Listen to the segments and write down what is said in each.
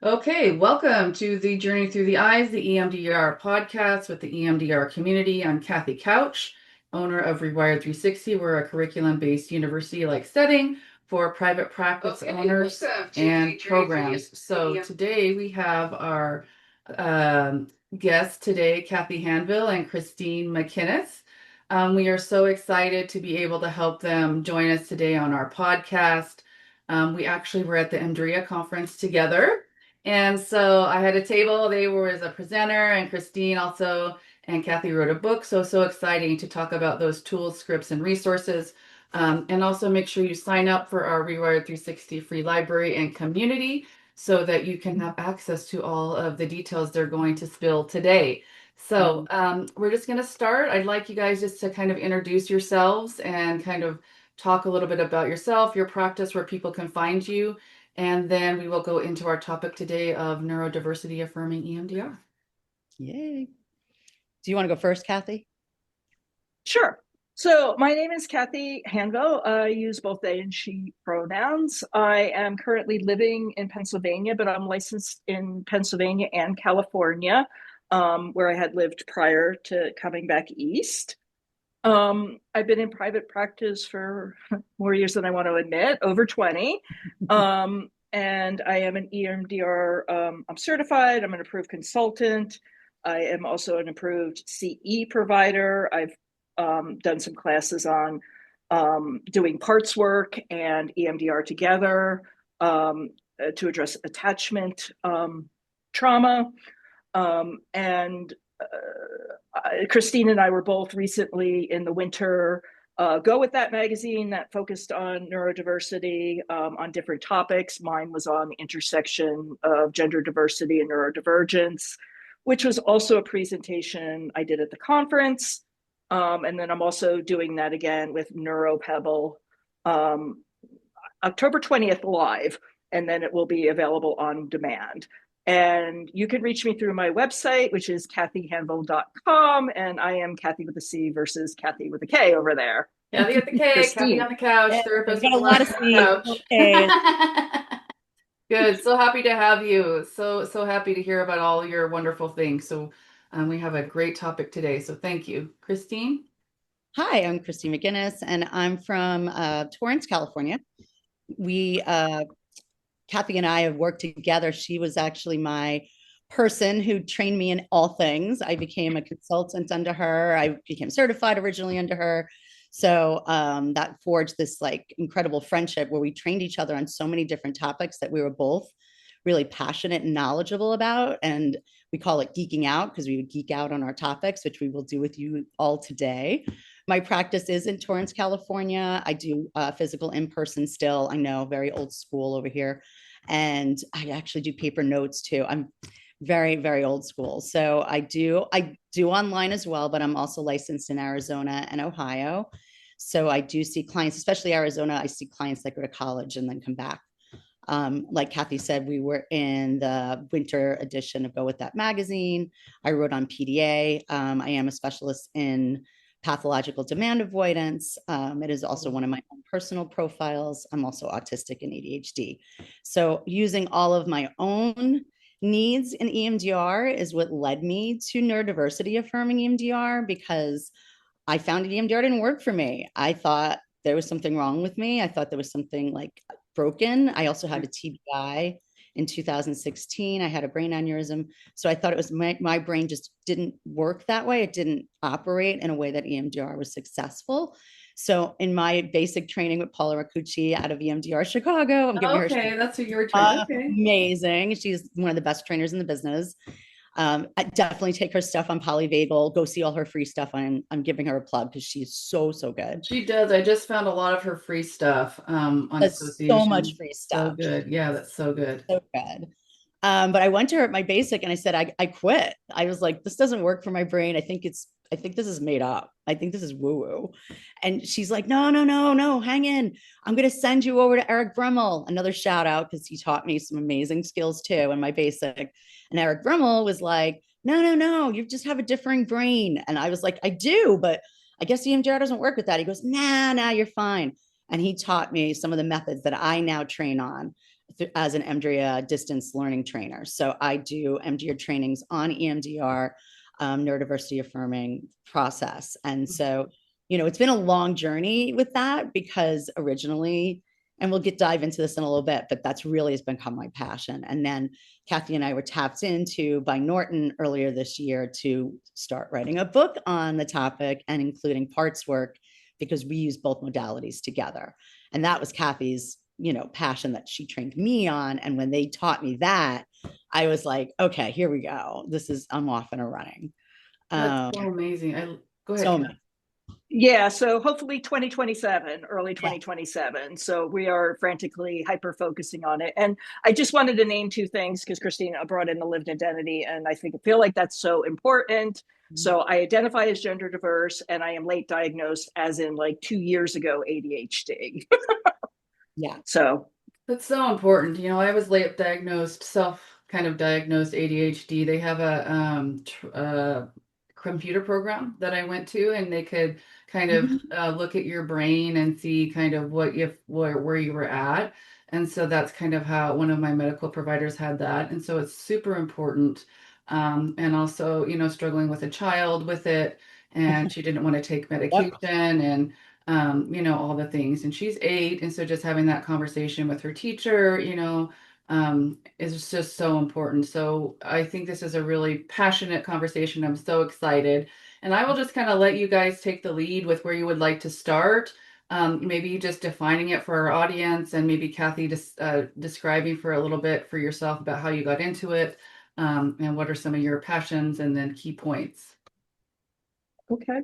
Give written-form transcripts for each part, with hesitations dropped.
Okay, welcome to the Journey Through the Eyes, the EMDR podcast with the EMDR community. I'm Cathy Couch, owner of Rewired 360. We're a curriculum-based university-like setting for private practice owners and programs. So today we have our guests today, Cathy Hanville and Christine MacInnis. We are so excited to be able to help them join us today on our podcast. We actually were at the EMDRIA conference together. And so I had a table. They were as a presenter, and Christine also, and Cathy wrote a book. So exciting to talk about those tools, scripts, and resources. And also make sure you sign up for our Rewired 360 free library and community so that you can have access to all of the details they're going to spill today. So we're just going to start. I'd like you guys just to kind of introduce yourselves and kind of talk a little bit about yourself, your practice, where people can find you. And then we will go into our topic today of neurodiversity affirming EMDR. Yay. Do you want to go first, Cathy? Sure. So my name is Cathy Hanville. I use both they and she pronouns. I am currently living in Pennsylvania, but I'm licensed in Pennsylvania and California, where I had lived prior to coming back east. I've been in private practice for more years than I want to admit, over 20. And I am an EMDR, I'm certified, I'm an approved consultant. I am also an approved CE provider. I've done some classes on doing parts work and EMDR together to address attachment trauma. And Christine and I were both recently in the winter Go With That magazine that focused on neurodiversity on different topics. Mine was on the intersection of gender diversity and neurodivergence, which was also a presentation I did at the conference. And then I'm also doing that again with NeuroPebble October 20th live, and then it will be available on demand. And you can reach me through my website, which is cathyhanville.com. And I am Cathy with a C versus Cathy with a K over there. Cathy with the K, Cathy on the couch, Yeah, therapist got a with lot of couch. Okay. Good. So happy to have you. So happy to hear about all your wonderful things. So we have a great topic today. So thank you. Christine? Hi, I'm Christine MacInnis, and I'm from Torrance, California. We, Cathy and I have worked together. She was actually my person who trained me in all things. I became a consultant under her. I became certified originally under her. So that forged this like incredible friendship where we trained each other on so many different topics that we were both really passionate and knowledgeable about. And we call it geeking out because we would geek out on our topics, which we will do with you all today. My practice is in Torrance, California. I do physical in person still. I know, very old school over here. And I actually do paper notes too. I'm very, very old school. So I do online as well, but I'm also licensed in Arizona and Ohio. So I do see clients, especially Arizona. I see clients that go to college and then come back. Like Cathy said, we were in the winter edition of Go With That magazine. I wrote on PDA. I am a specialist in pathological demand avoidance. It is also one of my own personal profiles. I'm also autistic and ADHD. So using all of my own needs in EMDR is what led me to neurodiversity affirming EMDR, because I found EMDR didn't work for me. I thought there was something wrong with me. I thought there was something like broken. I also had a TBI in 2016. I had a brain aneurysm. So I thought it was my brain just didn't work that way. It didn't operate in a way that EMDR was successful. So in my basic training with Paula Racucci out of EMDR Chicago, I'm giving her That's who you were training. Okay. amazing. She's one of the best trainers in the business. I definitely take her stuff on polyvagal. Go see all her free stuff. I'm giving her a plug because she's so good. She does. I just found a lot of her free stuff on That's association. so much free stuff. So good. Yeah, that's so good. So good. But I went to her at my basic and I said, I quit. I was like, this doesn't work for my brain. I think this is made up. I think this is woo-woo. And she's like, no, hang in. I'm going to send you over to Eric Brummel. Another shout out because he taught me some amazing skills too in my basic. And Eric Brummel was like, no, you just have a differing brain. And I was like, I do, but I guess EMDR doesn't work with that. He goes, nah, you're fine. And he taught me some of the methods that I now train on. as an EMDR distance learning trainer. So I do EMDR trainings on EMDR, neurodiversity affirming process. And so, it's been a long journey with that, because originally, and we'll dive into this in a little bit, but that's really has become my passion. And then Cathy and I were tapped into by Norton earlier this year to start writing a book on the topic and including parts work, because we use both modalities together. And that was Cathy's, passion that she trained me on. And when they taught me that, I was like, okay, here we go. I'm off and running. That's so amazing. Go ahead. So yeah, so hopefully 2027, early 2027. Yeah. So we are frantically hyper-focusing on it. And I just wanted to name two things, because Christina brought in the lived identity, and I feel like that's so important. Mm-hmm. So I identify as gender diverse, and I am late diagnosed, as in like 2 years ago, ADHD. Yeah. So that's so important. I was late diagnosed, self-diagnosed ADHD. They have a computer program that I went to, and they could kind of look at your brain and see kind of where you were at. And so that's kind of how one of my medical providers had that. And so it's super important. And also, struggling with a child with it, and she didn't want to take medication and, all the things. And she's 8. And so just having that conversation with her teacher, is just so important. So I think this is a really passionate conversation. I'm so excited. And I will just kind of let you guys take the lead with where you would like to start. Maybe just defining it for our audience, and maybe Cathy describing for a little bit for yourself about how you got into it, and what are some of your passions, and then key points. Okay.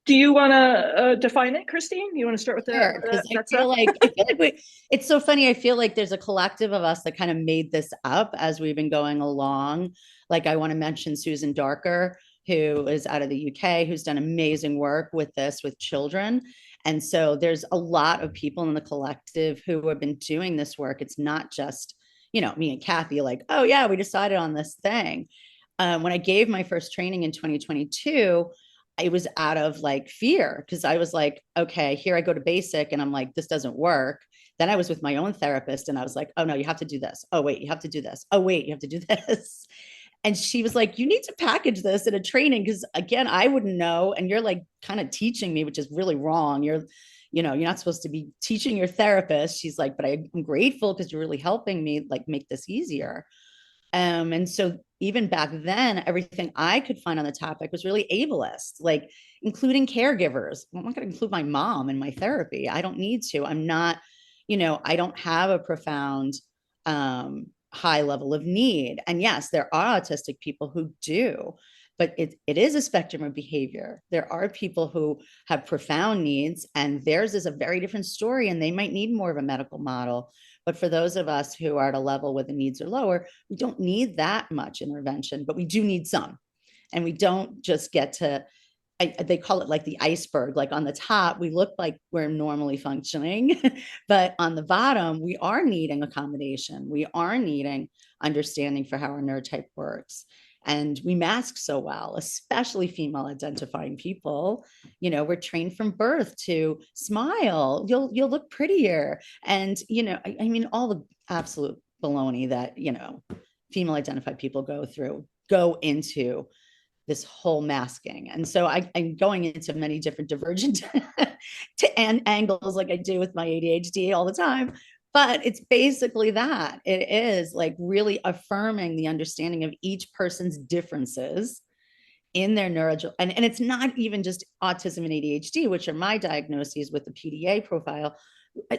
Do you want to define it, Christine? You want to start with that? Sure, I feel like it's so funny. I feel like there's a collective of us that kind of made this up as we've been going along. Like, I want to mention Susan Darker, who is out of the UK, who's done amazing work with this with children. And so there's a lot of people in the collective who have been doing this work. It's not just, me and Cathy, like, oh yeah, we decided on this thing. When I gave my first training in 2022, it was out of like fear, because I was like, okay, here I go to basic, and I'm like, this doesn't work. Then I was with my own therapist, and I was like, oh no, you have to do this. Oh wait, you have to do this. Oh wait, you have to do this. And she was like, you need to package this in a training, because again, I wouldn't know. And you're like kind of teaching me, which is really wrong. You're not supposed to be teaching your therapist. She's like, but I'm grateful because you're really helping me like make this easier. And so even back then, everything I could find on the topic was really ableist, like including caregivers. I'm not going to include my mom in my therapy. I don't need to. I'm not, I don't have a profound high level of need. And yes, there are autistic people who do, but it is a spectrum of behavior. There are people who have profound needs, and theirs is a very different story, and they might need more of a medical model. But for those of us who are at a level where the needs are lower, we don't need that much intervention, but we do need some. And we don't just get to, they call it like the iceberg. Like on the top, we look like we're normally functioning, but on the bottom, we are needing accommodation. We are needing understanding for how our neurotype works. And we mask so well, especially female identifying people. We're trained from birth to smile. You'll look prettier. And, I mean, all the absolute baloney that, female identified people go into this whole masking. And so I'm going into many different divergent angles, like I do with my ADHD all the time. But it's basically that. It is like really affirming the understanding of each person's differences in their and it's not even just autism and ADHD, which are my diagnoses with the PDA profile.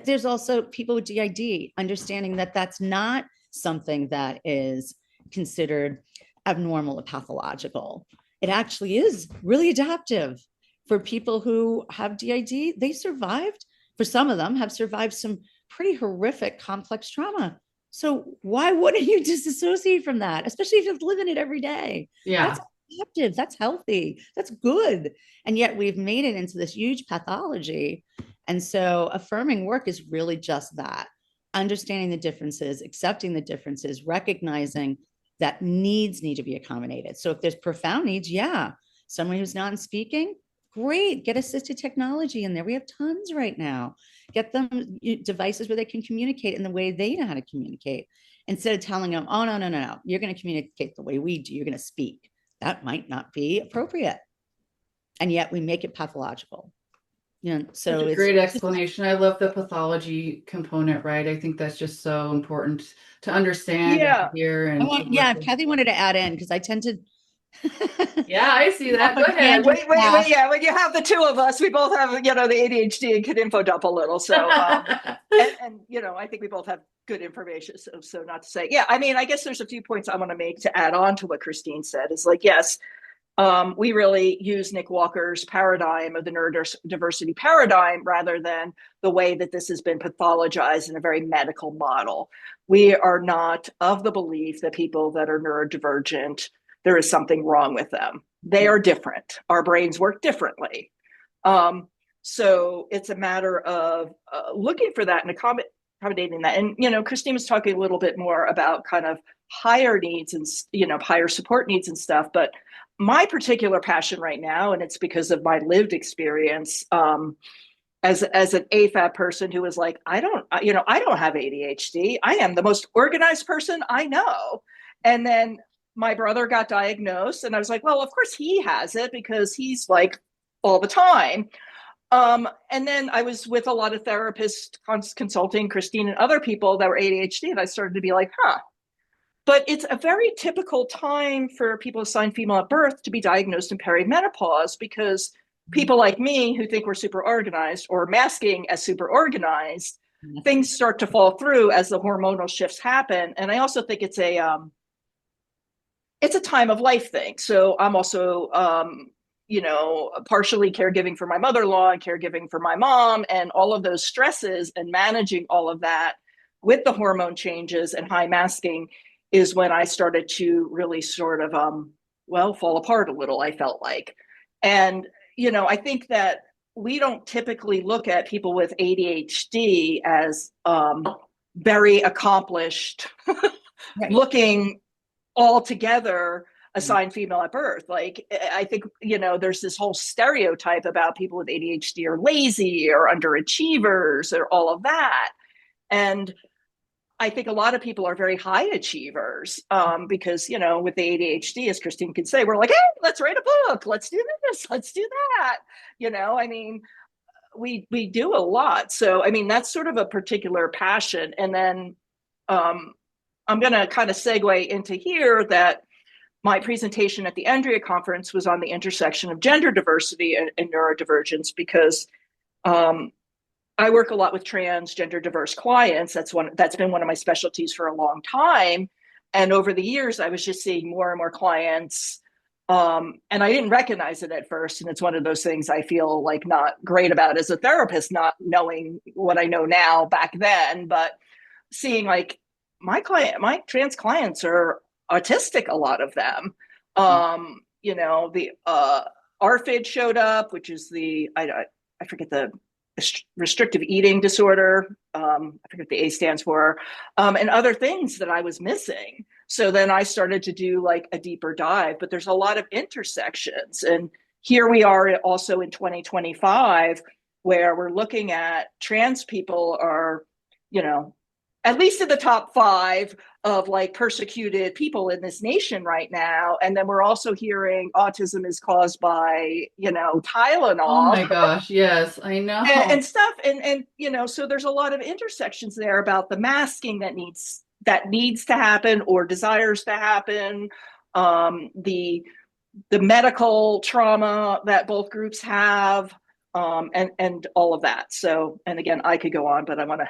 There's also people with DID, understanding that that's not something that is considered abnormal or pathological. It actually is really adaptive. For people who have DID, they survived. For some of them have survived some pretty horrific complex trauma. So why wouldn't you disassociate from that, especially if you're living it every day? Yeah, that's adaptive, that's healthy, that's good. And yet we've made it into this huge pathology. And so affirming work is really just that: understanding the differences, accepting the differences, recognizing that needs need to be accommodated. So if there's profound needs, someone who's non-speaking, of Great. Get assisted technology in there. We have tons right now. Get them devices where they can communicate in the way they know how to communicate instead of telling them, oh, no, no, no, no. You're going to communicate the way we do. You're going to speak. That might not be appropriate. And yet we make it pathological. So it's great explanation. I love the pathology component, right? I think that's just so important to understand and hear and if Cathy wanted to add in, because I tend to yeah, I see that. Go ahead. Wait, yeah. When you have the two of us, we both have, the ADHD and can info dump a little. So, and I think we both have good information. So not to say, yeah, I mean, I guess there's a few points I want to make to add on to what Christine said is like, yes, we really use Nick Walker's paradigm of the neurodiversity paradigm rather than the way that this has been pathologized in a very medical model. We are not of the belief that people that are neurodivergent, there is something wrong with them. They are different. Our brains work differently. So it's a matter of looking for that and accommodating that. And, Christine was talking a little bit more about kind of higher needs and, higher support needs and stuff. But my particular passion right now, and it's because of my lived experience as an AFAB person who was like, I don't have ADHD. I am the most organized person I know. And then my brother got diagnosed and I was like, well, of course he has it because he's like all the time. And then I was with a lot of therapists consulting Christine and other people that were ADHD. And I started to be like, but it's a very typical time for people assigned female at birth to be diagnosed in perimenopause because people like me who think we're super organized or masking as super organized, things start to fall through as the hormonal shifts happen. And I also think it's a time of life thing. So I'm also, partially caregiving for my mother-in-law and caregiving for my mom and all of those stresses and managing all of that with the hormone changes and high masking is when I started to really sort of, fall apart a little, I felt like. And, I think that we don't typically look at people with ADHD as very accomplished, right, looking all together assigned female at birth. Like, I think, there's this whole stereotype about people with ADHD are lazy or underachievers or all of that. And I think a lot of people are very high achievers because, with the ADHD, as Christine could say, we're like, hey, let's write a book. Let's do this. Let's do that. We do a lot. So, that's sort of a particular passion. And then I'm going to kind of segue into here that my presentation at the Andrea conference was on the intersection of gender diversity and neurodivergence because I work a lot with transgender diverse clients. That's been one of my specialties for a long time. And over the years, I was just seeing more and more clients. And I didn't recognize it at first. And it's one of those things I feel like not great about as a therapist, not knowing what I know now back then, but seeing like my trans clients are autistic, a lot of them. The ARFID showed up, which is I forget the restrictive eating disorder. I forget what the A stands for, and other things that I was missing. So then I started to do like a deeper dive, but there's a lot of intersections. And here we are also in 2025, where we're looking at trans people are, at least in the top 5 of like persecuted people in this nation right now. And then we're also hearing autism is caused by, Tylenol. Oh my gosh. Yes, I know. and stuff. And, so there's a lot of intersections there about the masking that needs to happen or desires to happen. The medical trauma that both groups have, and all of that. So, and again, I could go on, but I want to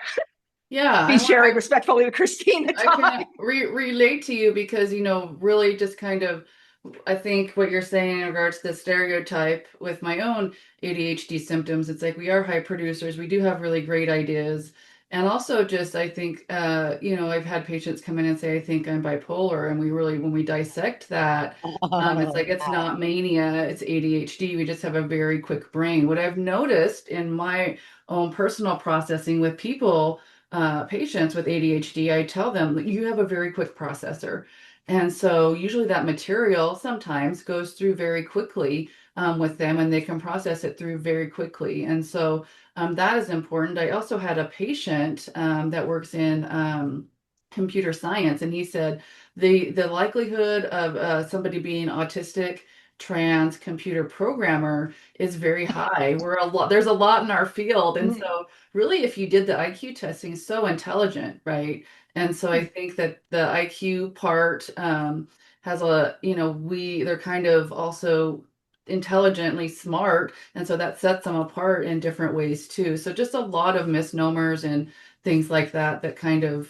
be sharing respectfully with Christine. I can relate to you because, really just kind of, I think what you're saying in regards to the stereotype with my own ADHD symptoms, it's like we are high producers. We do have really great ideas. And also just, I think, I've had patients come in and say, I think I'm bipolar. And when we dissect that, it's like, it's not mania, it's ADHD. We just have a very quick brain. What I've noticed in my own personal processing with patients with ADHD, I tell them that you have a very quick processor. And so usually that material sometimes goes through very quickly, with them, and they can process it through very quickly. And so that is important. I also had a patient that works in computer science, and he said the likelihood of somebody being autistic, trans, computer programmer is very high. There's a lot in our field, and so really, if you did the IQ testing, so intelligent, right? And so I think that the IQ part has they're kind of also intelligently smart, and so that sets them apart in different ways too. So just a lot of misnomers and things like that that kind of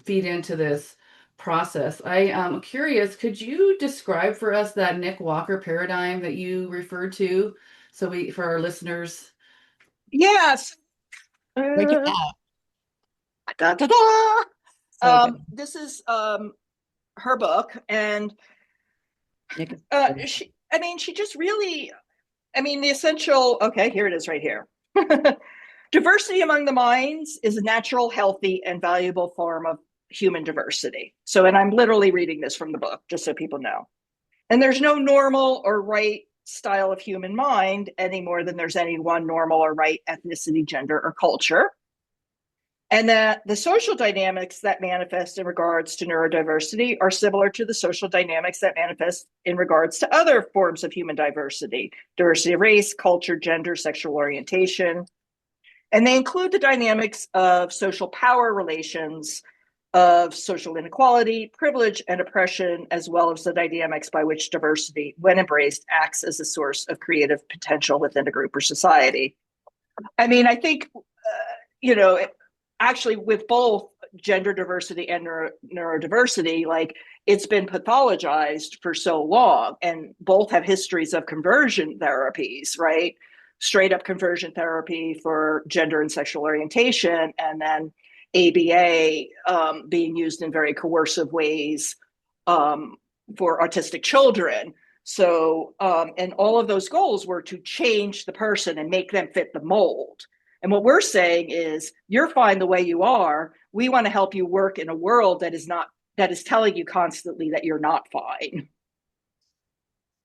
feed into this process. I am curious, could you describe for us that Nick Walker paradigm that you referred to, so we for our listeners? Yes. Break it down. Da, da, da. So This is her book, and she just really, the essential, okay, here it is right here. Diversity among the minds is a natural, healthy, and valuable form of human diversity. So, and I'm literally reading this from the book, just so people know. And there's no normal or right style of human mind any more than there's any one normal or right ethnicity, gender, or culture. And that the social dynamics that manifest in regards to neurodiversity are similar to the social dynamics that manifest in regards to other forms of human diversity of race, culture, gender, sexual orientation. And they include the dynamics of social power relations, of social inequality, privilege, and oppression, as well as the dynamics by which diversity, when embraced, acts as a source of creative potential within a group or society. I think, actually with both gender diversity and neurodiversity, like it's been pathologized for so long, and both have histories of conversion therapies, right? Straight up conversion therapy for gender and sexual orientation, and then ABA being used in very coercive ways for autistic children. So, and all of those goals were to change the person and make them fit the mold. And what we're saying is, you're fine the way you are. We want to help you work in a world that is telling you constantly that you're not fine.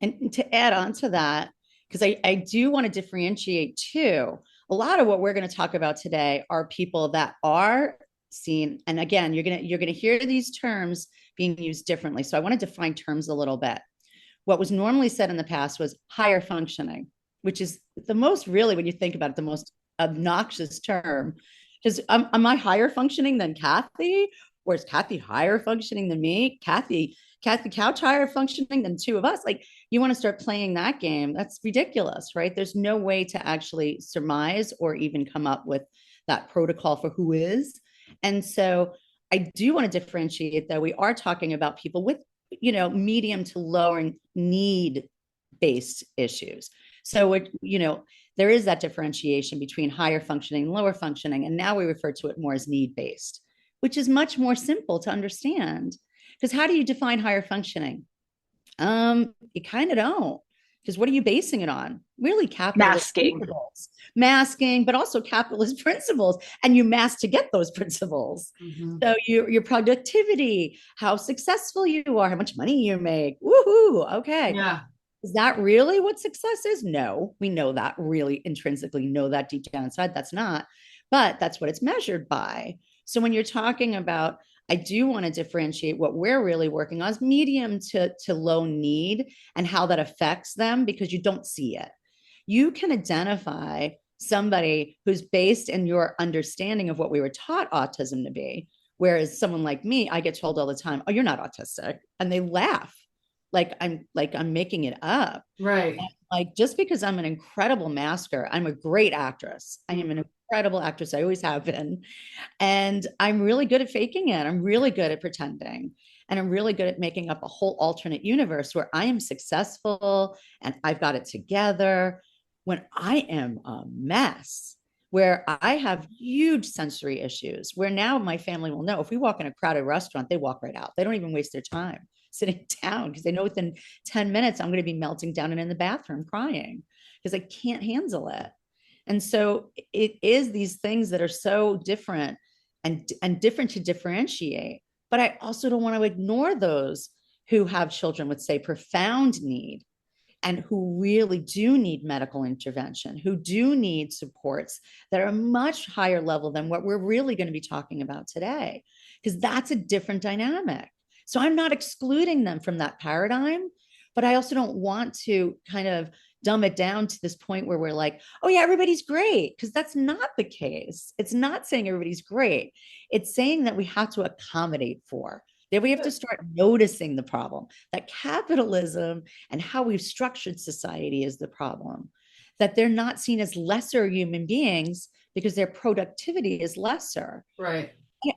And to add on to that, because I do want to differentiate too, a lot of what we're going to talk about today are people that are seen. And again, you're going to hear these terms being used differently. So I want to define terms a little bit. What was normally said in the past was higher functioning, which is the most, really, when you think about it, the most obnoxious term. Because am I higher functioning than Cathy? Or is Cathy higher functioning than me? Cathy Couch higher functioning than two of us? Like, you want to start playing that game? That's ridiculous, right? There's no way to actually surmise or even come up with that protocol for who is. And so I do want to differentiate, though. We are talking about people with, medium to lower need based issues. So, there is that differentiation between higher functioning and lower functioning. And now we refer to it more as need based, which is much more simple to understand. Because how do you define higher functioning? You kind of don't. Because what are you basing it on? Really, capitalist principles. Masking, but also capitalist principles. And you mask to get those principles. Mm-hmm. So your productivity, how successful you are, how much money you make. Woohoo! Okay. Yeah. Is that really what success is? No, we know that, really intrinsically know that deep down inside. That's not, but that's what it's measured by. So when you're talking about, I do want to differentiate what we're really working on is medium to low need and how that affects them, because you don't see it. You can identify somebody who's based in your understanding of what we were taught autism to be. Whereas someone like me, I get told all the time, oh, you're not autistic. And they laugh. Like I'm making it up. Right. And like, just because I'm an incredible masker, I'm a great actress. I am an incredible actress. I always have been. And I'm really good at faking it. I'm really good at pretending. And I'm really good at making up a whole alternate universe where I am successful and I've got it together, when I am a mess, where I have huge sensory issues, where now my family will know if we walk in a crowded restaurant, they walk right out. They don't even waste their time sitting down, because they know within 10 minutes I'm going to be melting down and in the bathroom crying because I can't handle it. And so it is these things that are so different and different to differentiate. But I also don't want to ignore those who have children with, say, profound need. and who really do need medical intervention, who do need supports that are a much higher level than what we're really going to be talking about today, because that's a different dynamic. So I'm not excluding them from that paradigm, but I also don't want to kind of dumb it down to this point where we're like, oh yeah, everybody's great, because that's not the case. It's not saying everybody's great. It's saying that we have to accommodate for, that we have to start noticing the problem, that capitalism and how we've structured society is the problem, that they're not seen as lesser human beings because their productivity is lesser. Right.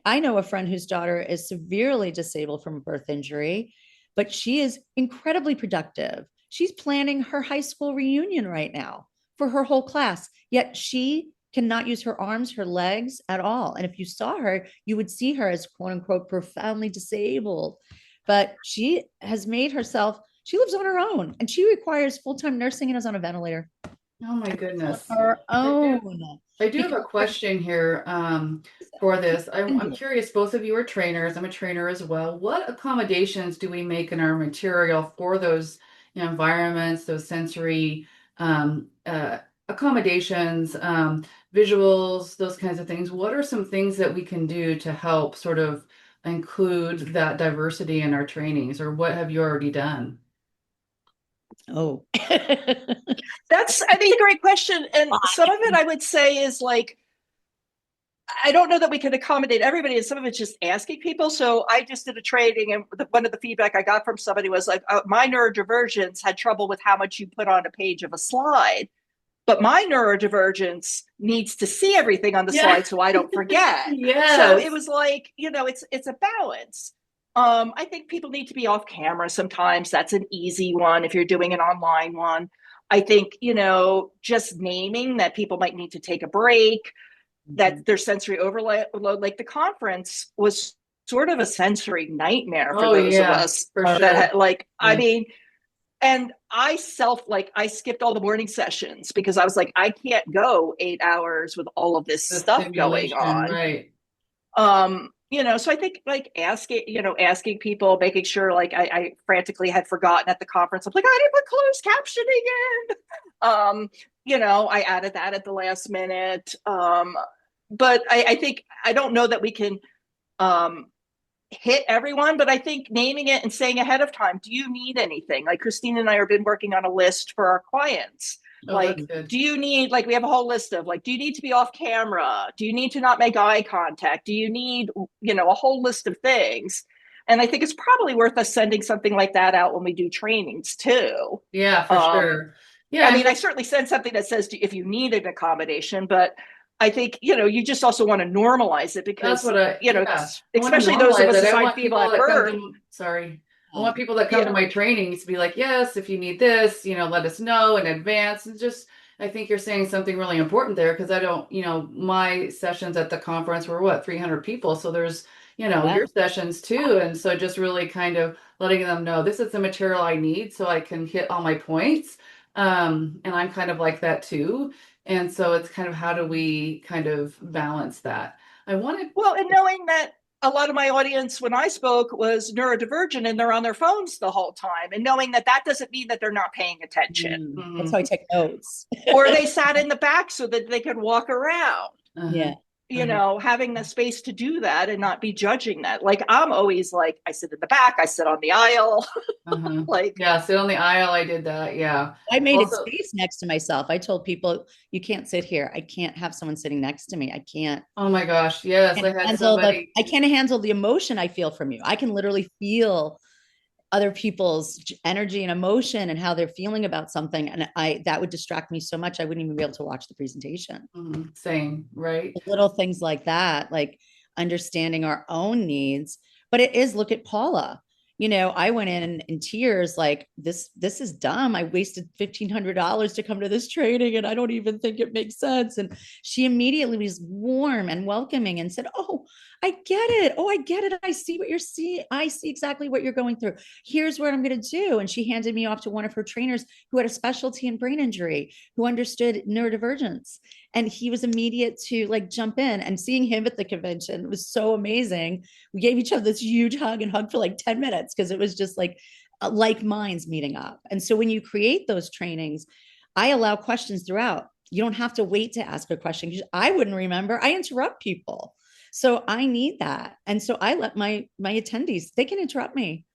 I know a friend whose daughter is severely disabled from a birth injury, but she is incredibly productive. She's planning her high school reunion right now for her whole class, yet she cannot use her arms, her legs at all. And if you saw her, you would see her as quote unquote profoundly disabled. But she has made herself, she lives on her own and she requires full-time nursing and is on a ventilator. Oh my goodness. Her own. I do have a question here for this. I'm curious, both of you are trainers. I'm a trainer as well. What accommodations do we make in our material for those environments, those sensory accommodations, visuals, those kinds of things? What are some things that we can do to help sort of include that diversity in our trainings, or what have you already done? Oh, That's, I think, a great question. And some of it I would say is like, I don't know that we can accommodate everybody, and some of it's just asking people. So I just did a training, and one of the feedback I got from somebody was like, my neurodivergence had trouble with how much you put on a page of a slide, but my neurodivergence needs to see everything on the slide so I don't forget. Yes. So it was like, it's a balance. I think people need to be off camera sometimes. That's an easy one if you're doing an online one. I think, just naming that people might need to take a break, that their sensory overload, like the conference was sort of a sensory nightmare for those of us that had, I mean, and I skipped all the morning sessions because I was like, I can't go 8 hours with all of this stuff going on. Right. So I think asking people, making sure, I frantically had forgotten at the conference. I'm like, I didn't put closed captioning in. I added that at the last minute. But I think, I don't know that we can hit everyone, but I think naming it and saying ahead of time, do you need anything? Like Christine and I have been working on a list for our clients. Do you need, we have a whole list of do you need to be off camera? Do you need to not make eye contact? Do you need, a whole list of things? And I think it's probably worth us sending something like that out when we do trainings too. Yeah, for sure. Yeah. I certainly send something that says if you need an accommodation, but I think, you just also want to normalize it because, especially those of us assigned female at birth. I want people that come to my trainings to be like, yes, if you need this, let us know in advance. And just, I think you're saying something really important there, because I don't, my sessions at the conference were 300 people. So there's, your sessions too. And so just really kind of letting them know this is the material I need so I can hit all my points. And I'm kind of like that too. And so it's kind of, how do we kind of balance that? And knowing that a lot of my audience when I spoke was neurodivergent and they're on their phones the whole time, and knowing that doesn't mean that they're not paying attention. Mm-hmm. That's how I take notes. Or they sat in the back so that they could walk around. Yeah. Having the space to do that and not be judging that. I'm always I sit in the back, I sit on the aisle. Sit on the aisle. I did that. Yeah. I made a space next to myself. I told people, you can't sit here. I can't have someone sitting next to me. I can't. Oh my gosh. Yes. I can't handle the emotion I feel from you. I can literally feel other people's energy and emotion and how they're feeling about something. And that would distract me so much. I wouldn't even be able to watch the presentation. Mm-hmm. Same. Right. Little things like that, like understanding our own needs. But it is, look at Paula. I went in tears, this is dumb. I wasted $1,500 to come to this training and I don't even think it makes sense. And she immediately was warm and welcoming and said, oh, I get it. Oh, I get it. I see what you're seeing. I see exactly what you're going through. Here's what I'm going to do. And she handed me off to one of her trainers who had a specialty in brain injury, who understood neurodivergence. And he was immediate to jump in, and seeing him at the convention was so amazing. We gave each other this huge hug and hug for 10 minutes, because it was just like minds meeting up. And so when you create those trainings, I allow questions throughout. You don't have to wait to ask a question. I wouldn't remember. I interrupt people. So I need that. And so I let my attendees, they can interrupt me.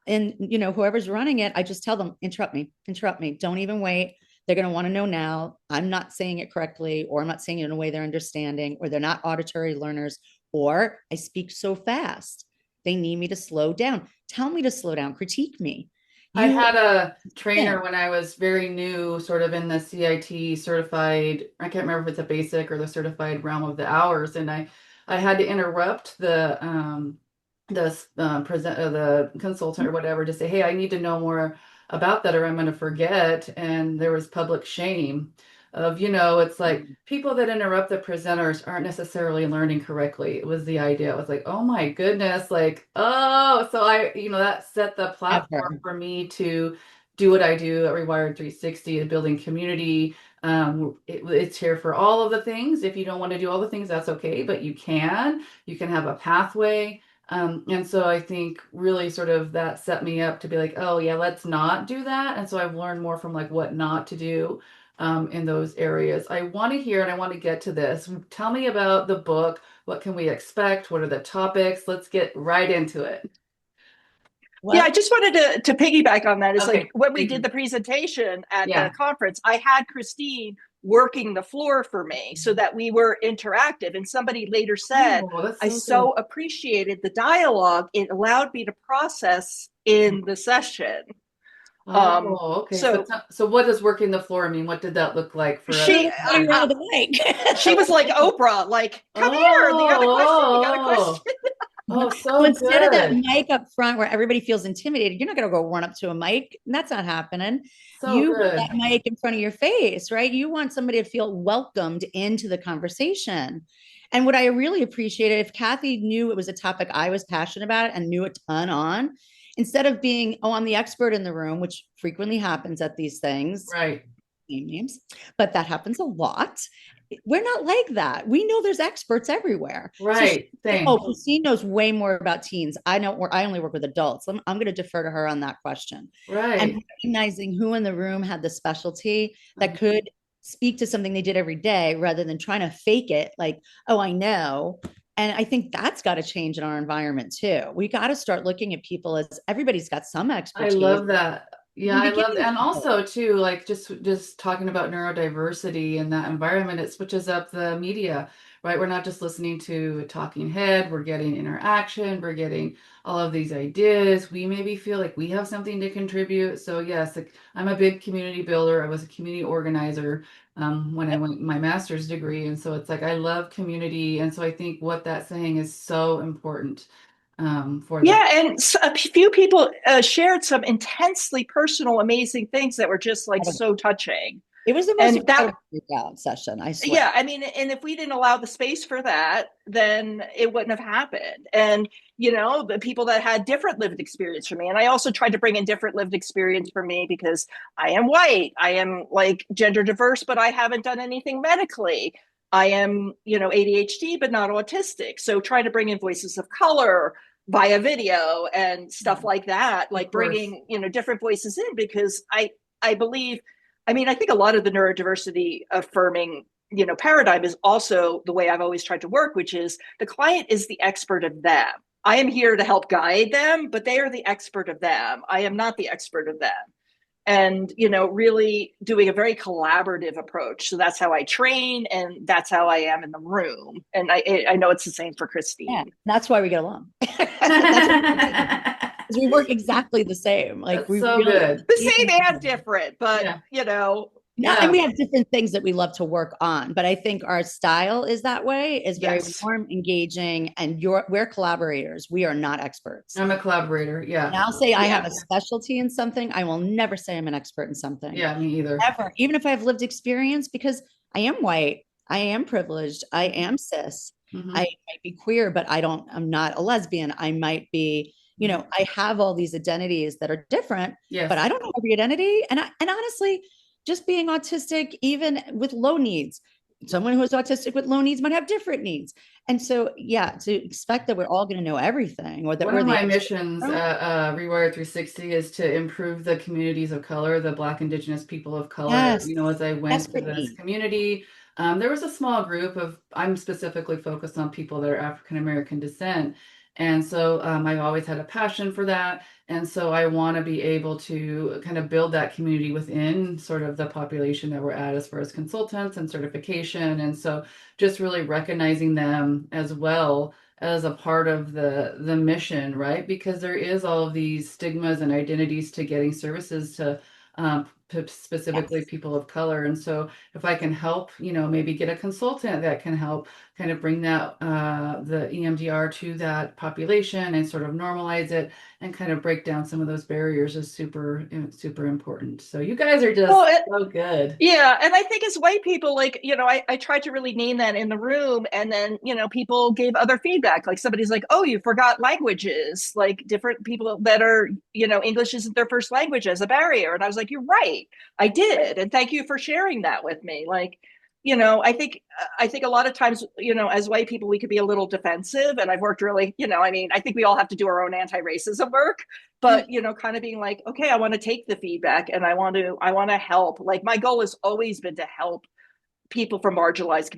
And whoever's running it, I just tell them, interrupt me. Don't even wait. They're going to want to know now. I'm not saying it correctly, or I'm not saying it in a way they're understanding, or they're not auditory learners, or I speak so fast. They need me to slow down. Tell me to slow down. Critique me. I had a trainer when I was very new, sort of in the CIT certified, I can't remember if it's a basic or the certified realm of the hours. And I had to interrupt the consultant or whatever to say, hey, I need to know more about that or I'm going to forget. And there was public shame of, it's like people that interrupt the presenters aren't necessarily learning correctly. It was the idea. It was like, oh my goodness, like, oh, so that set the platform for me to do what I do at Rewired 360, building community. It's here for all of the things. If you don't want to do all the things, that's okay, but you can have a pathway. And so I think really sort of that set me up to be like, oh yeah, let's not do that. And so I've learned more from like what not to do in those areas. I want to hear, and I want to get to this. Tell me about the book. What can we expect? What are the topics? Let's get right into it. Well, yeah, I just wanted to piggyback on that. It's okay. Like when we did the presentation at the conference, I had Christine working the floor for me so that we were interactive. And somebody later said, I so appreciated the dialogue. It allowed me to process in the session. Okay. So what does working the floor mean? What did that look like for she the mic? She was like Oprah, like, come here, you got a question. Oh, so well, instead good. of that mic up front where everybody feels intimidated, you're not going to go run up to a mic. That's not happening. You put that mic in front of your face, right? You want somebody to feel welcomed into the conversation. And what I really appreciated, if Cathy knew it was a topic I was passionate about and knew a ton on, instead of being, oh, I'm the expert in the room, which frequently happens at these things. Right. Names, but that happens a lot. We're not like that. We know there's experts everywhere. Right. So Christine knows way more about teens. I only work with adults. I'm going to defer to her on that question. Right. And recognizing who in the room had the specialty that could speak to something they did every day rather than trying to fake it like, oh, I know. And I think that's got to change in our environment too. We got to start looking at people as everybody's got some expertise. I love that. Yeah, I love that. And also too, like just talking about neurodiversity in that environment, it switches up the media, right? We're not just listening to a talking head, we're getting interaction, we're getting all of these ideas. We maybe feel like we have something to contribute. So yes, like, I'm a big community builder. I was a community organizer when I went my master's degree. And so it's like, I love community. And so I think what that's saying is so important. For that. And a few people shared some intensely personal, amazing things that were just like so touching. It was the most incredible session, I swear. Yeah, I mean, and if we didn't allow the space for that, then it wouldn't have happened. And, the people that had different lived experience from me. And I also tried to bring in different lived experience for me because I am white. I am like gender diverse, but I haven't done anything medically. I am, ADHD, but not autistic. So trying to bring in voices of color via video and stuff like that, like bringing, different voices in, because I believe, I think a lot of the neurodiversity affirming, paradigm is also the way I've always tried to work, which is the client is the expert of them. I am here to help guide them, but they are the expert of them. I am not the expert of them. And, really doing a very collaborative approach. So that's how I train, and that's how I am in the room. And I know it's the same for Christine. Yeah, that's why we get along. We work exactly the same. Like we so good. The same and different, but and we have different things that we love to work on. But I think our style is that way, is very warm, engaging, and we're collaborators. We are not experts. I'm a collaborator. Yeah. And I'll say I have a specialty in something. I will never say I'm an expert in something. Yeah, me either. Ever. Even if I have lived experience, because I am white, I am privileged, I am cis, I might be queer, but I'm not a lesbian. I might be, I have all these identities that are different, but I don't know every identity. And honestly, just being autistic, even with low needs, someone who is autistic with low needs might have different needs. And so, yeah, to expect that we're all going to know everything, or that One we're of the my missions at Rewired 360 is to improve the communities of color, the Black, Indigenous people of color. Yes, As I went to this desperately. community, there was a small group of, I'm specifically focused on people that are African American descent. And so I've always had a passion for that. And so I want to be able to kind of build that community within sort of the population that we're at as far as consultants and certification. And so just really recognizing them as well as a part of the mission, right? Because there is all of these stigmas and identities to getting services to specifically Yes. people of color. And so if I can help, maybe get a consultant that can help kind of bring that the EMDR to that population and sort of normalize it and kind of break down some of those barriers is super, super important. So you guys are just so good. Yeah. And I think as white people, like, I tried to really name that in the room. And then, people gave other feedback. Like somebody's like, oh, you forgot languages, like different people that are, English isn't their first language as a barrier. And I was like, you're right. I did. And thank you for sharing that with me. Like, I think a lot of times, as white people, we could be a little defensive. And I've worked really, I think we all have to do our own anti-racism work, but, kind of being like, okay, I want to take the feedback and I want to help. Like my goal has always been to help people from marginalized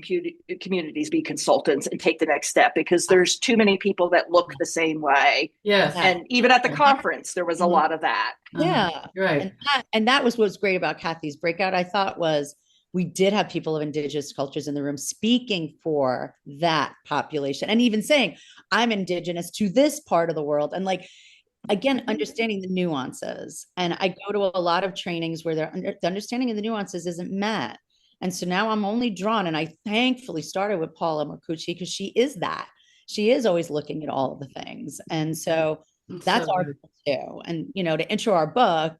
communities be consultants and take the next step, because there's too many people that look the same way. Yes. And even at the conference, there was a lot of that. Yeah. Right. And that was what's great about Cathy's breakout, I thought, was we did have people of indigenous cultures in the room speaking for that population and even saying, I'm indigenous to this part of the world. And like, again, understanding the nuances. And I go to a lot of trainings where the understanding of the nuances isn't met. And so now I'm only drawn, and I thankfully started with Paula Marcucci because she is that. She is always looking at all of the things. And so that's our goal too. And, to intro our book,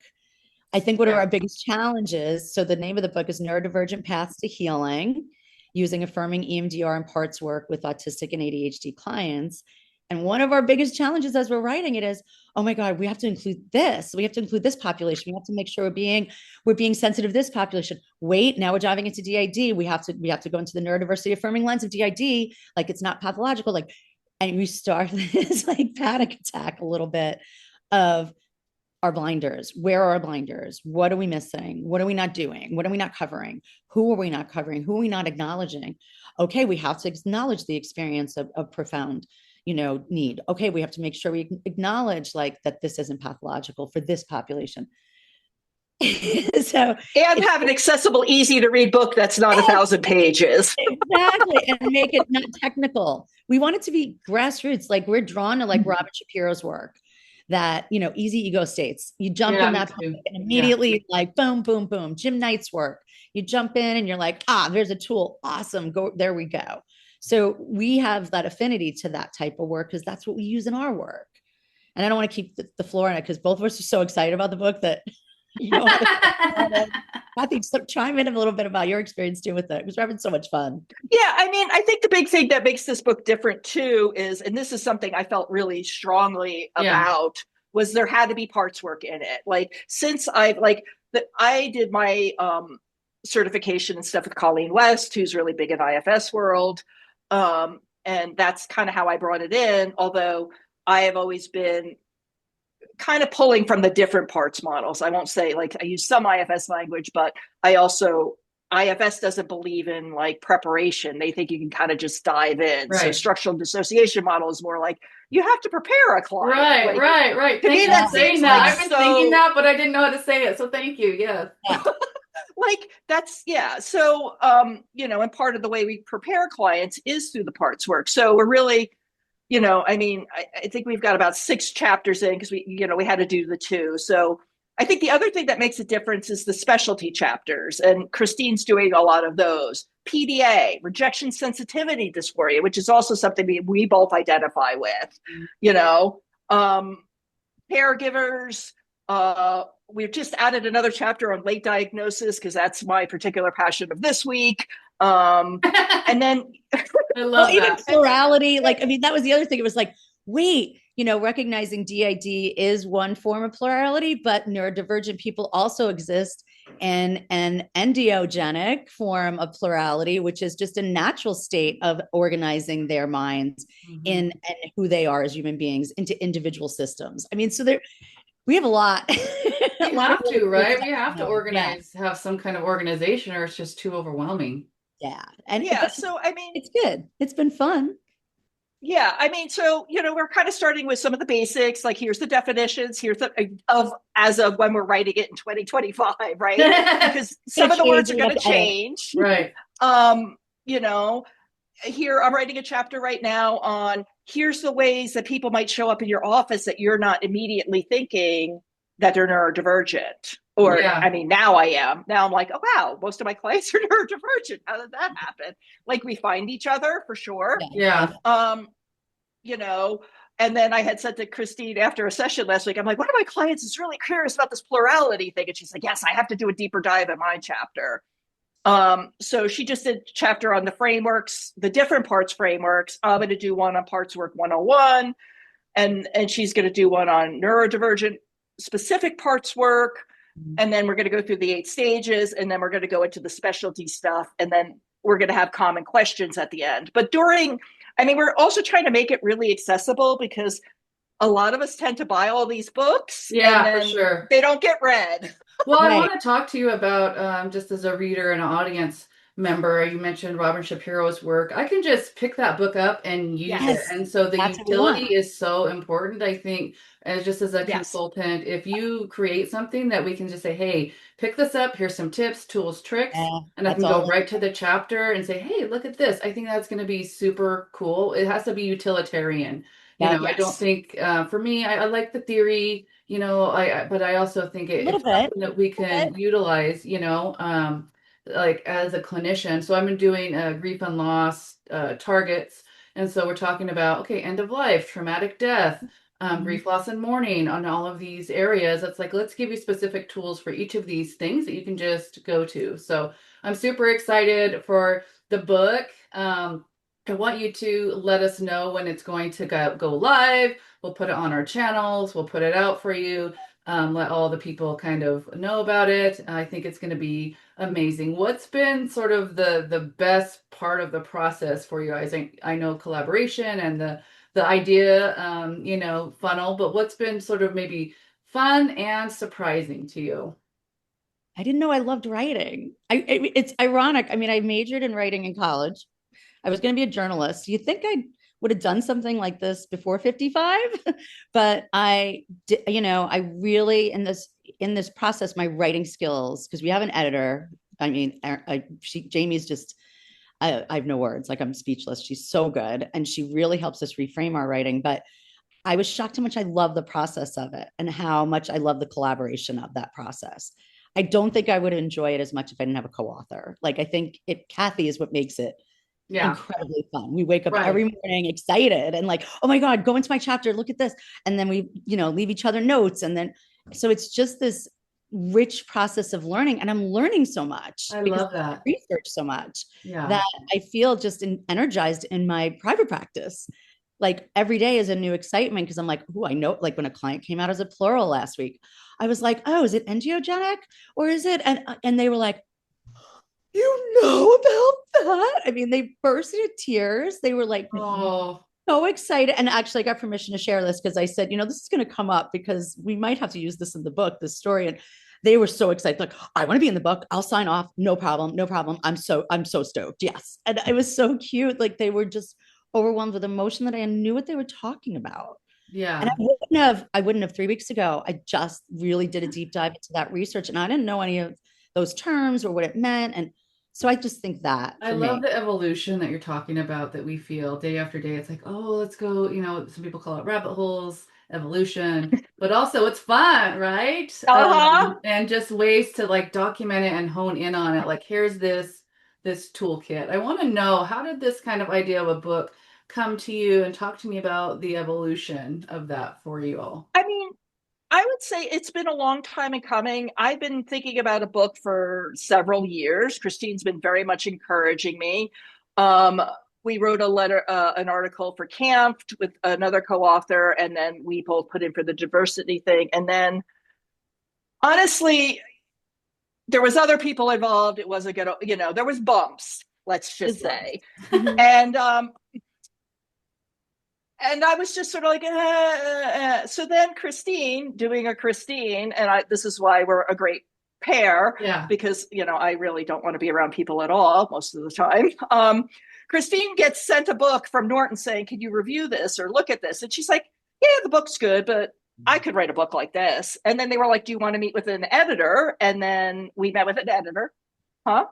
I think one of our biggest challenges, so the name of the book is Neurodivergent Paths to Healing, using Affirming EMDR and parts work with autistic and ADHD clients. And one of our biggest challenges as we're writing it is, oh my God, we have to include this. We have to include this population. We have to make sure we're being sensitive to this population. Wait, now we're diving into DID. We have to go into the neurodiversity affirming lens of DID. Like it's not pathological. Like, and we start this like panic attack a little bit of our blinders. Where are our blinders? What are we missing? What are we not doing? What are we not covering? Who are we not covering? Who are we not acknowledging? Okay, we have to acknowledge the experience of profound need. Okay, we have to make sure we acknowledge like that this isn't pathological for this population. And have an accessible, easy to read book that's not 1,000 pages. Exactly. And make it not technical. We want it to be grassroots. Like we're drawn to like Robin Shapiro's work, that, easy ego states. You jump in that and immediately like boom, boom, boom. Jim Knight's work. You jump in and you're like, there's a tool. Awesome. Go, there we go. So we have that affinity to that type of work because that's what we use in our work. And I don't want to keep the floor on it because both of us are so excited about the book that, I think chime in a little bit about your experience too with it, because we're having so much fun. Yeah, I think the big thing that makes this book different too is, and this is something I felt really strongly about, was there had to be parts work in it. Like since I did my certification and stuff with Colleen West, who's really big in IFS world. And that's kind of how I brought it in. Although I have always been kind of pulling from the different parts models. I won't say like I use some IFS language, but IFS doesn't believe in like preparation. They think you can kind of just dive in. Right. So structural dissociation model is more like you have to prepare a client. Right. To me, that's saying that. I've been thinking that, but I didn't know how to say it. So thank you. Yeah. Like that's, So, and part of the way we prepare clients is through the parts work. So we're really, I think we've got about 6 chapters in because we had to do the 2. So I think the other thing that makes a difference is the specialty chapters, and Christine's doing a lot of those. PDA, rejection sensitivity dysphoria, which is also something we both identify with, caregivers. We've just added another chapter on late diagnosis because that's my particular passion of this week. And then I love even plurality, that was the other thing. It was like, wait, recognizing DID is one form of plurality, but neurodivergent people also exist in an endiogenic form of plurality, which is just a natural state of organizing their minds in and who they are as human beings into individual systems. I mean, so we have a lot. We have to, right? We have to organize, have some kind of organization, or it's just too overwhelming. Yeah. So I mean, it's good. It's been fun. Yeah, I mean, so we're kind of starting with some of the basics, like here's the definitions, here's the as of when we're writing it in 2025, right? Because some of the words are going to change, right? Here I'm writing a chapter right now on here's the ways that people might show up in your office that you're not immediately thinking that they're neurodivergent. Or, I mean, now I am. Now I'm like, oh, wow, most of my clients are neurodivergent. How did that happen? Like, we find each other for sure. Yeah. And then I had said to Christine after a session last week, I'm like, one of my clients is really curious about this plurality thing. And she's like, yes, I have to do a deeper dive in my chapter. So she just did a chapter on the frameworks, the different parts frameworks. I'm going to do one on parts work 101. And she's going to do one on neurodivergent specific parts work. And then we're going to go through the 8 stages. And then we're going to go into the specialty stuff. And then we're going to have common questions at the end. But we're also trying to make it really accessible because a lot of us tend to buy all these books. Yeah, and for sure. They don't get read. Well, I want to talk to you about, just as a reader and an audience member, you mentioned Robin Shapiro's work. I can just pick that book up and use it. And so the utility is so important, I think, as just as a consultant, if you create something that we can just say, hey, pick this up, here's some tips, tools, tricks, and I can go right to the chapter and say, hey, look at this. I think that's going to be super cool. It has to be utilitarian. I don't think, for me, I like the theory, but I also think it's something that we can utilize, like as a clinician. So I'm doing grief and loss targets. And so we're talking about, okay, end of life, traumatic death, grief, loss, and mourning on all of these areas. It's like, let's give you specific tools for each of these things that you can just go to. So I'm super excited for the book. I want you to let us know when it's going to go live. We'll put it on our channels. We'll put it out for you. Let all the people kind of know about it. I think it's going to be amazing. What's been sort of the best part of the process for you? I know collaboration and the idea, funnel, but what's been sort of maybe fun and surprising to you? I didn't know I loved writing. It's ironic. I mean, I majored in writing in college. I was going to be a journalist. Do you think I would have done something like this before 55? But I really, in this process, my writing skills, because we have an editor. I mean, Jamie's just, I have no words. Like, I'm speechless. She's so good. And she really helps us reframe our writing. But I was shocked how much I love the process of it and how much I love the collaboration of that process. I don't think I would enjoy it as much if I didn't have a co-author. Like, I think Cathy is what makes it incredibly fun. We wake up every morning excited and like, oh my God, go into my chapter, look at this. And then we, leave each other notes. And then, so it's just this rich process of learning. And I'm learning so much. I love that. I research so much that I feel just energized in my private practice. Like, every day is a new excitement because I'm like, oh, I know, like when a client came out as a plural last week, I was like, oh, is it endiogenic or is it? And they were like, you know about that? I mean, they burst into tears. They were like, so excited. And actually, I got permission to share this because I said, this is going to come up because we might have to use this in the book, this story. And they were so excited. Like, I want to be in the book. I'll sign off. No problem. No problem. I'm so stoked. Yes. And it was so cute. Like, they were just overwhelmed with emotion that I knew what they were talking about. Yeah. And I wouldn't have 3 weeks ago. I just really did a deep dive into that research and I didn't know any of those terms or what it meant. And so I just think that I love the evolution that you're talking about, that we feel day after day. It's like, oh, let's go, some people call it rabbit holes, evolution, but also it's fun, right? And just ways to like document it and hone in on it. Like, here's this toolkit. I want to know, how did this kind of idea of a book come to you, and talk to me about the evolution of that for you all. I mean, I would say it's been a long time in coming. I've been thinking about a book for several years. Christine's been very much encouraging me. we wrote a letter, an article for Camp with another co-author, and then we both put in for the diversity thing. And then, honestly, there was other people involved. It wasn't gonna, there was bumps, let's just say. Mhm. And I was just sort of like, so then Christine doing a Christine, and this is why we're a great pair, because, I really don't want to be around people at all most of the time. Christine gets sent a book from Norton saying, can you review this or look at this? And she's like, yeah, the book's good, but I could write a book like this. And then they were like, do you want to meet with an editor? And then we met with an editor. Huh?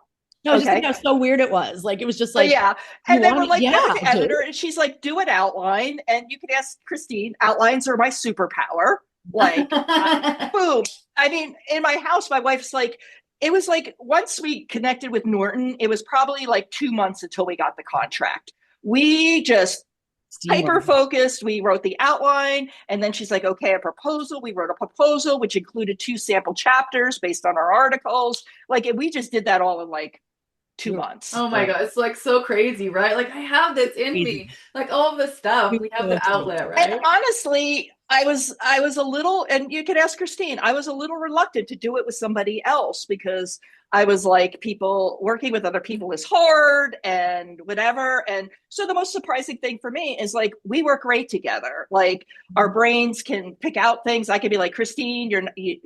No, I just think how so weird it was. Like, it was just like, yeah. And then we're like, the editor, and she's like, do an outline. And you can ask Christine, outlines are my superpower. Like, boom. I mean, in my house, my wife's like, it was like, once we connected with Norton, it was probably like 2 months until we got the contract. We just hyper focused. We wrote the outline, and then she's like, okay, a proposal. We wrote a proposal, which included 2 sample chapters based on our articles. Like, we just did that all in like 2 months. Oh my God. It's like so crazy, right? Like, I have this in me, like all of this stuff. We have the outlet, right? And honestly, I was a little, and you could ask Christine, I was a little reluctant to do it with somebody else, because I was like, working with other people is hard and whatever. And so the most surprising thing for me is like, we work great together. Like, our brains can pick out things. I could be like, Christine, you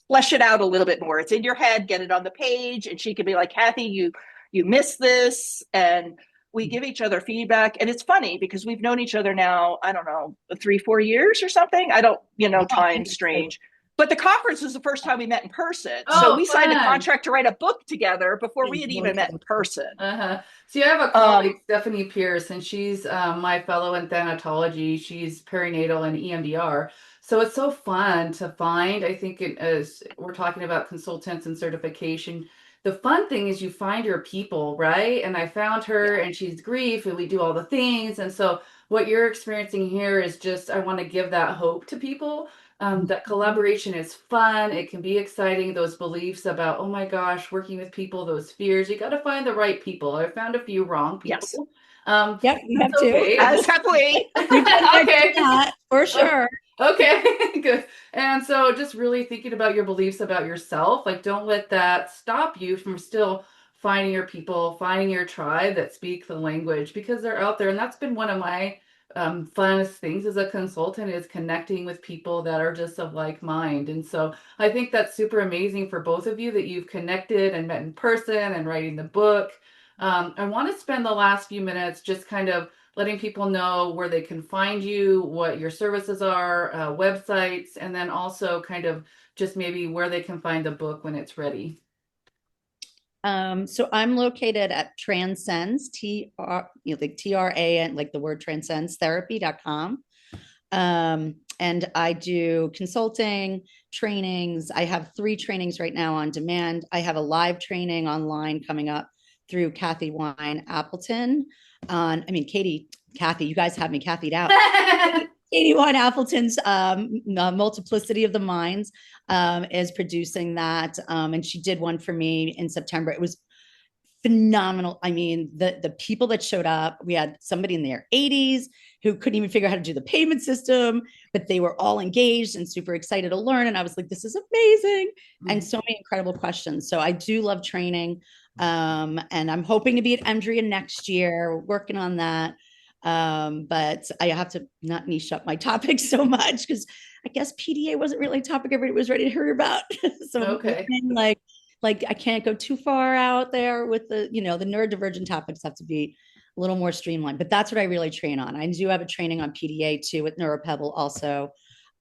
flesh it out a little bit more. It's in your head, get it on the page. And she could be like, Cathy, you missed this. And we give each other feedback. And it's funny because we've known each other now, I don't know, 3-4 years or something. I don't, time's strange. But the conference was the first time we met in person. So we signed a contract to write a book together before we had even met in person. So I have a colleague, Stephanie Pierce, and she's my fellow in thanatology. She's perinatal and EMDR. So it's so fun to find. I think as we're talking about consultants and certification, the fun thing is you find your people, right? And I found her, and she's grief, and we do all the things. And so what you're experiencing here is just, I want to give that hope to people. That collaboration is fun. It can be exciting. Those beliefs about, oh my gosh, working with people, those fears, you got to find the right people. I found a few wrong people. Yes. Yep, you have to. As have we. Okay. For sure. Okay, good. And so just really thinking about your beliefs about yourself, like, don't let that stop you from still finding your people, finding your tribe that speak the language, because they're out there. And that's been one of my funnest things as a consultant, is connecting with people that are just of like mind. And so I think that's super amazing for both of you that you've connected and met in person and writing the book. I want to spend the last few minutes just kind of letting people know where they can find you, what your services are, websites, and then also kind of just maybe where they can find the book when it's ready. So I'm located at Transcends, like TRA, and like the word transcends therapy.com. And I do consulting, trainings. I have 3 trainings right now on demand. I have a live training online coming up through Cathy Wine Appleton. Cathy, you guys have me Cathy'd out. Cathy Wine Appleton's Multiplicity of the Minds is producing that. And she did one for me in September. It was phenomenal. I mean, the people that showed up, we had somebody in their 80s who couldn't even figure out how to do the payment system, but they were all engaged and super excited to learn. And I was like, this is amazing. And so many incredible questions. So I do love training. And I'm hoping to be at EMDR next year, working on that. But I have to not niche up my topics so much, because I guess PDA wasn't really a topic everybody was ready to hear about. So okay. Like I can't go too far out there with the neurodivergent topics have to be a little more streamlined, but that's what I really train on. I do have a training on PDA too with NeuroPebble also.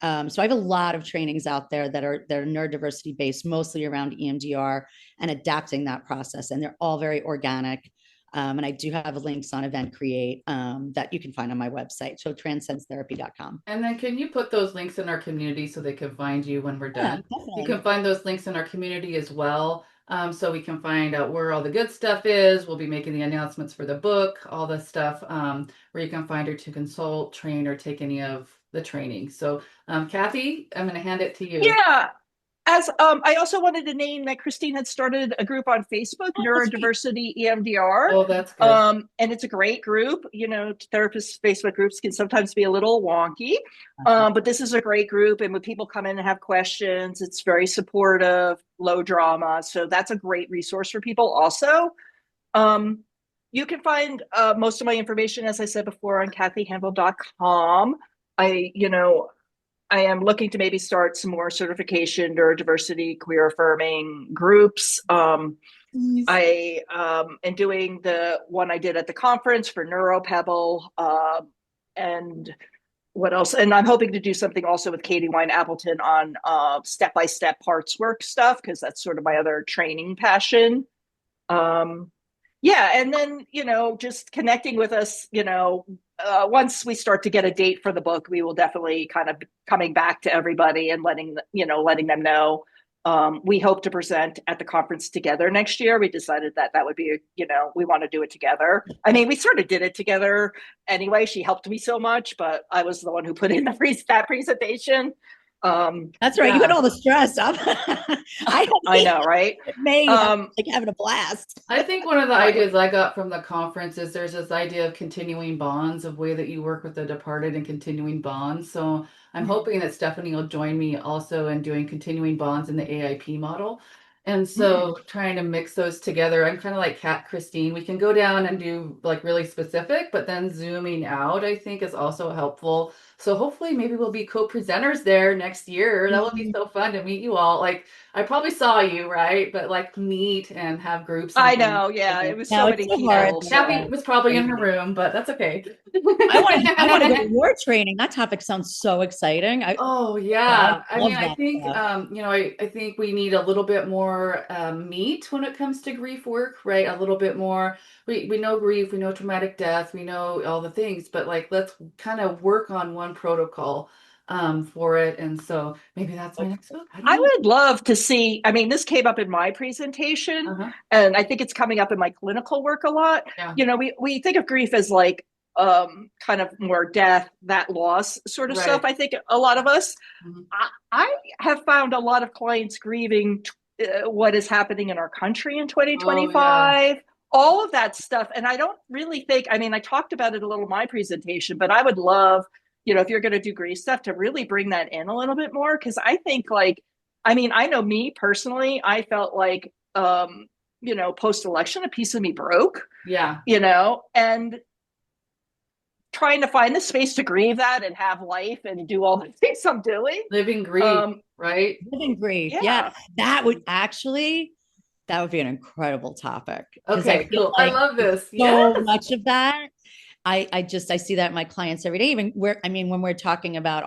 So I have a lot of trainings out there that are neurodiversity based, mostly around EMDR and adapting that process. And they're all very organic. And I do have links on Event Create that you can find on my website. So transcendstherapy.com. And then can you put those links in our community so they can find you when we're done? Definitely. You can find those links in our community as well. So we can find out where all the good stuff is. We'll be making the announcements for the book, all the stuff where you can find her to consult, train, or take any of the training. So Cathy, I'm going to hand it to you. Yeah. as I also wanted to name that Christine had started a group on Facebook, Neurodiversity EMDR. Oh, that's good. And it's a great group. You know, therapists' Facebook groups can sometimes be a little wonky, but this is a great group. And when people come in and have questions, it's very supportive, low drama. So that's a great resource for people also. You can find most of my information, as I said before, on cathyhanville.com. I am looking to maybe start some more certification neurodiversity, queer affirming groups. I am doing the one I did at the conference for NeuroPebble, and what else? And I'm hoping to do something also with Katie Wine Appleton on step-by-step parts work stuff, because that's sort of my other training passion. Yeah, and then, just connecting with us, once we start to get a date for the book, we will definitely kind of coming back to everybody and letting them know. We hope to present at the conference together next year. We decided that would be, we want to do it together. I mean, we sort of did it together anyway. She helped me so much, but I was the one who put in that presentation. That's right. Yeah. You had all the stress up. I know, right? Like having a blast. I think one of the ideas I got from the conference is there's this idea of continuing bonds, of way that you work with the departed and continuing bonds. So I'm hoping that Stephanie will join me also in doing continuing bonds in the AIP model. And so trying to mix those together, I'm kind of like Christine. We can go down and do like really specific, but then zooming out, I think, is also helpful. So hopefully maybe we'll be co-presenters there next year. That would be so fun to meet you all. Like, I probably saw you, right? But like meet and have groups. I know, yeah. It was so many people. Cathy was probably in her room, but that's okay. I want to go to your training. That topic sounds so exciting. I think I think we need a little bit more meat when it comes to grief work, right? A little bit more. We know grief, we know traumatic death, we know all the things, but like let's kind of work on one protocol for it. And so maybe that's my next book. I would love to see, I mean, this came up in my presentation, and I think it's coming up in my clinical work a lot. Yeah. We think of grief as like kind of more death, that loss sort of stuff. I think a lot of us, I have found a lot of clients grieving what is happening in our country in 2025. All of that stuff. And I don't really think, I mean, I talked about it a little in my presentation, but I would love, if you're going to do grief stuff, to really bring that in a little bit more. Cause I think I know me personally, I felt like, post-election, a piece of me broke. Yeah. And trying to find the space to grieve that and have life and do all the things I'm doing. Living grief, right? Living grief. Yeah. That would be an incredible topic. Okay, cool. I love this. So much of that. I see that in my clients every day. Even when we're talking about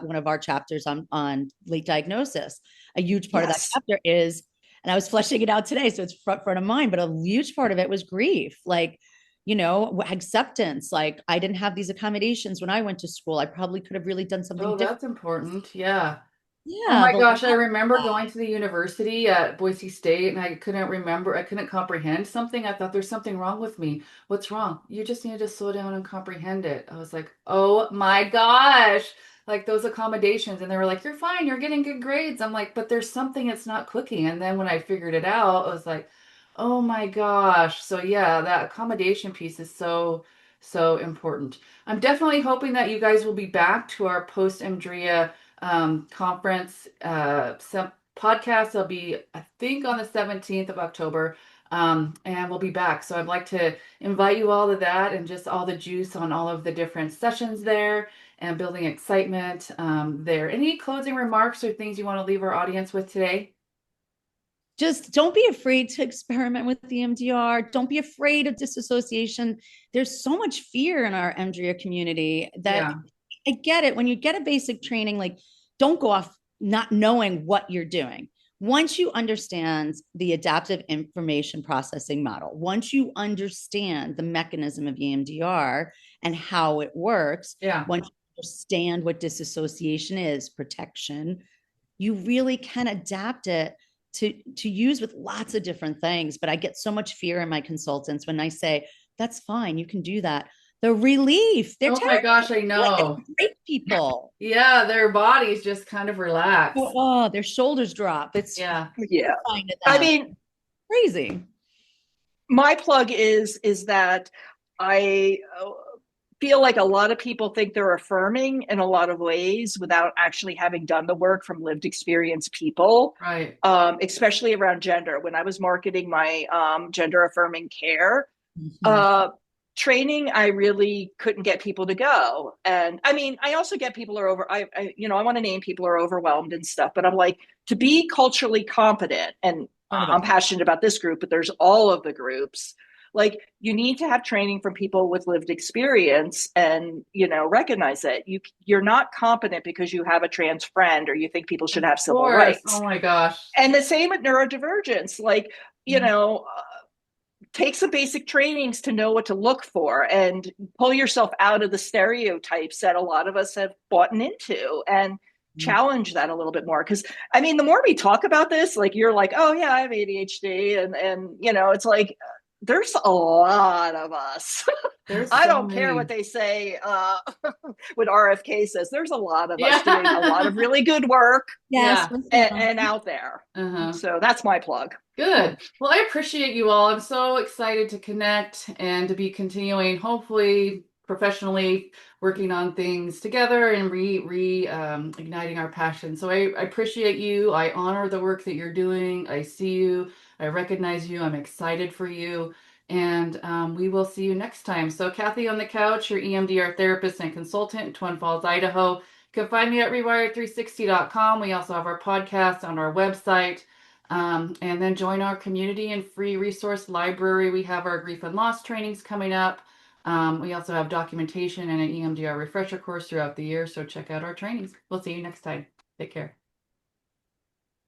one of our chapters on late diagnosis, a huge part of that chapter is, and I was fleshing it out today, so it's front of mind, but a huge part of it was grief. Like, acceptance. Like, I didn't have these accommodations when I went to school. I probably could have really done something different. That's important. Yeah. Yeah. Oh my gosh. I remember going to the university at Boise State and I couldn't comprehend something. I thought there's something wrong with me. What's wrong? You just need to slow down and comprehend it. I was like, oh my gosh. Like those accommodations. And they were like, you're fine. You're getting good grades. I'm like, but there's something that's not clicking. And then when I figured it out, I was like, oh my gosh. So yeah, that accommodation piece is so important. I'm definitely hoping that you guys will be back to our post-EMDRIA conference podcast. I'll be, I think, on the 17th of October, and we'll be back. So I'd like to invite you all to that and just all the juice on all of the different sessions there and building excitement there. Any closing remarks or things you want to leave our audience with today? Just don't be afraid to experiment with the EMDR. Don't be afraid of disassociation. There's so much fear in our EMDRIA community that I get it. When you get a basic training, like, don't go off not knowing what you're doing. Once you understand the adaptive information processing model, once you understand the mechanism of EMDR and how it works, once you understand what disassociation is, protection, you really can adapt it to use with lots of different things. But I get so much fear in my consultants when I say, that's fine, you can do that. The relief. Oh my gosh, I know. Great people. Yeah, their bodies just kind of relax. Oh, their shoulders drop. It's Yeah. terrifying to I them. mean, Crazy. my plug is that I feel like a lot of people think they're affirming in a lot of ways without actually having done the work from lived experience people, Right. Especially around gender. When I was marketing my gender affirming care training, I really couldn't get people to go. And I mean, I also get people are over, I want to name people are overwhelmed and stuff, but I'm like, to be culturally competent, and I'm passionate about this group, but there's all of the groups. Like, you need to have training from people with lived experience, and recognize it. You're not competent because you have a trans friend or you think people should have civil rights. Oh my gosh. And the same with neurodivergence. Like, take some basic trainings to know what to look for and pull yourself out of the stereotypes that a lot of us have bought into, and challenge that a little bit more. Because I mean, the more we talk about this, like, you're like, oh yeah, I have ADHD, and it's like, there's a lot of us. I don't care what they say. What RFK says, there's a lot of us doing a lot of really good work. Yes. And out there. So that's my plug. Good. Well, I appreciate you all. I'm so excited to connect and to be continuing, hopefully professionally, working on things together and igniting our passion. So I appreciate you. I honor the work that you're doing. I see you. I recognize you. I'm excited for you. And we will see you next time. So Cathy on the Couch, your EMDR therapist and consultant in Twin Falls, Idaho. You can find me at rewired360.com. We also have our podcast on our website. And then join our community and free resource library. We have our grief and loss trainings coming up. We also have documentation and an EMDR refresher course throughout the year. So check out our trainings. We'll see you next time. Take care.